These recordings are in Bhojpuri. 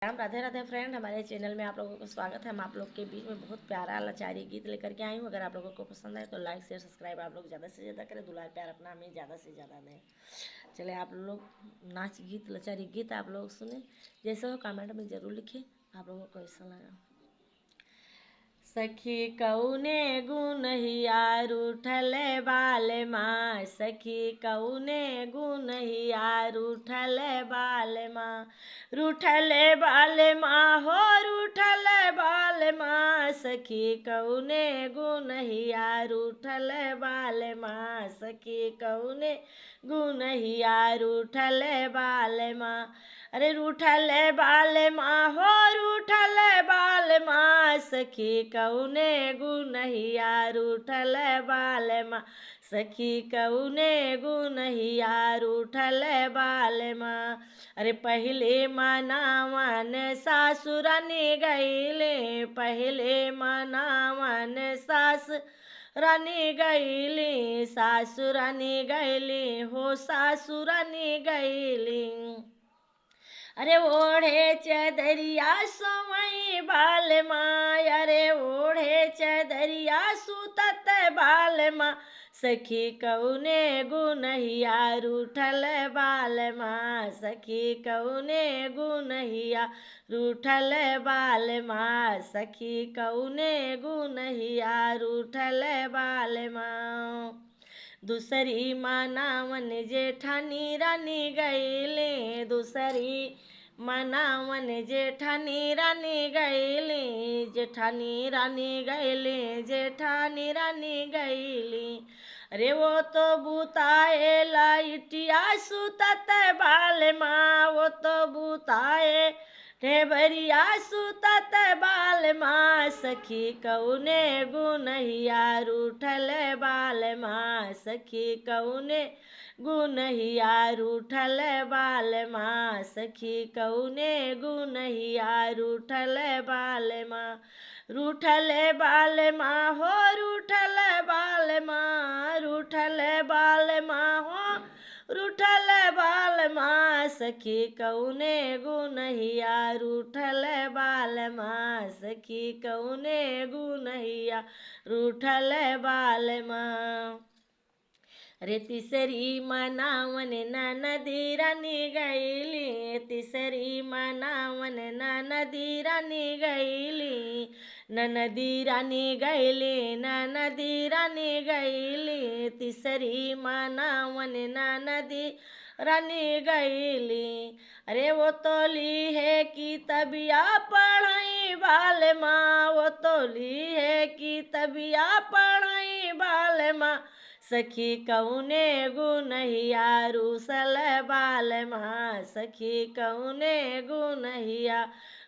राम राधे राधे फ्रेंड, हमारे चैनल में आप लोगों को स्वागत है। हम आप लोग के बीच में बहुत प्यारा लाचारी गीत लेकर के आई हूँ। अगर आप लोगों को पसंद है तो लाइक शेयर सब्सक्राइब आप लोग ज़्यादा से ज़्यादा करें, दुलार प्यार अपना हमें ज़्यादा से ज़्यादा दें। चले आप लोग नाच गीत लाचारी गीत आप लोग सुने, जैसे हो कमेंट में ज़रूर लिखें आप लोगों को कैसा लगा। सखी कौने गुनहिया रूठल बाल माँ, सखी कौने गुनहिया रूठल बाल माँ, रूठल बाल माँ हो रूठल बाल माँ, सखी कौने गुनहिया रूठल बाल माँ, सखी कौने गुनहिया रूठल बाल माँ। अरे रूठल बाल माँ हो रूठल बाल माँ, सखी कौने गुनहिया रूठल बाल माँ, सखी कौने गुनहिया रूठल बाल माँ। अरे पहले मनावन सासुरनी गईले, पहले मनावन सास रानी गईली, सासुरानी गईली हो सासुरानी गईली। अरे ओढ़े चदरिया सोमई बाल माँ, अरे ओढ़े चदरिया सुतत बाल माँ, सखी कौने गुनहिया रूठल बाल माँ, सखी कौने गुनहिया रूठल बाल माँ, सखी कौने गुनहिया रूठल बाल माँ। दूसरी मनावन जेठानी रानी गईले, दूसरी मनावन जेठानी रानी गईली, जेठानी रानी गईली, जेठानी रानी गईली। अरे वो तो बुताए लाइटिया सुतत बाल माँ, वो तो बुताए ढेबरिया सुतत बाल माँ, सखी कौने गुनहिया रूठल बाल माँ, सखी कौने गुनहिया रूठल बाल माँ, सखी कौने गुनहिया रूठल बाल माँ, रूठल बाल माँ हो रूठल बाल माँ, रूठल बाल माँ हो रूठल बाल माँ, सखी कौने गुनहिया रूठल बाल माँ, सखी कौने गुनहिया रूठल बाल माँ। अरे तीसरी मनावन नदी रानी गईली, तीसरी मनावन नदी रानी गईली, नदी रानी गईली, नदी रानी गईली, तीसरी मनावन नदी रानी गईली। अरे वो तो ली है कि तबिया पढ़ाई बाल माँ, वो तो ली है कि तबिया पढ़ाई बाल माँ, सखी कौने गुनहिया रूसल बाल माँ, सखी कौने गुनहिया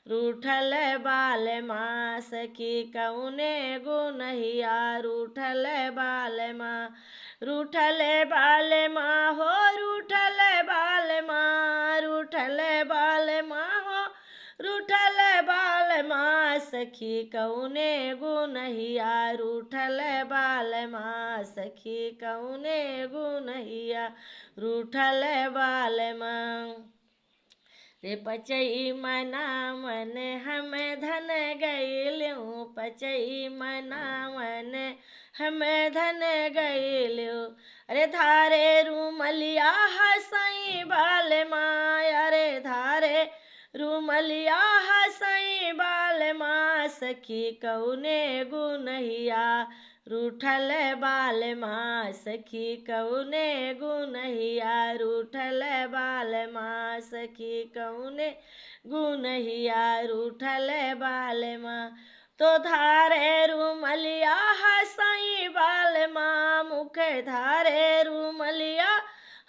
रूठल बाल माँ, सखी कौने गुनहिया रूठल बाल माँ, रूठल बाल माँ हो रूठल बाल माँ, रूठल बाल माँ हो रूठल बाल माँ, सखी कौने गुनहिया रूठल बाल माँ, सखी कौने गुनहिया रूठल बाल माँ। रे पचई मनावन हम धन गईल्यों, पचई मनावन हम धन गईल्यों। अरे धारे रूमलिया हसई बाल माँ, अरे धारे रूमलिया हसई बाल माँ, सखी कौने गुनहिया रूठल बाल माँ, सखी कौने गुनहिया रूठल बाल माँ, सखी कौने गुनहिया रूठल बाल माँ। तो धारे रूमलिया हसई बाल माँ, मुख धारे रूमलिया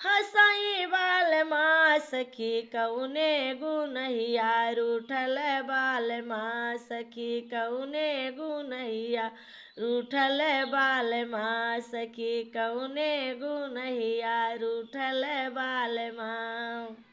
हसई बाल माँ, सखी कौने गुनहिया रूठल बाल माँ, सखी कौने गुनहिया रूठल बाल माँ, सखी कौने गुनहिया रूठल बाल माँ।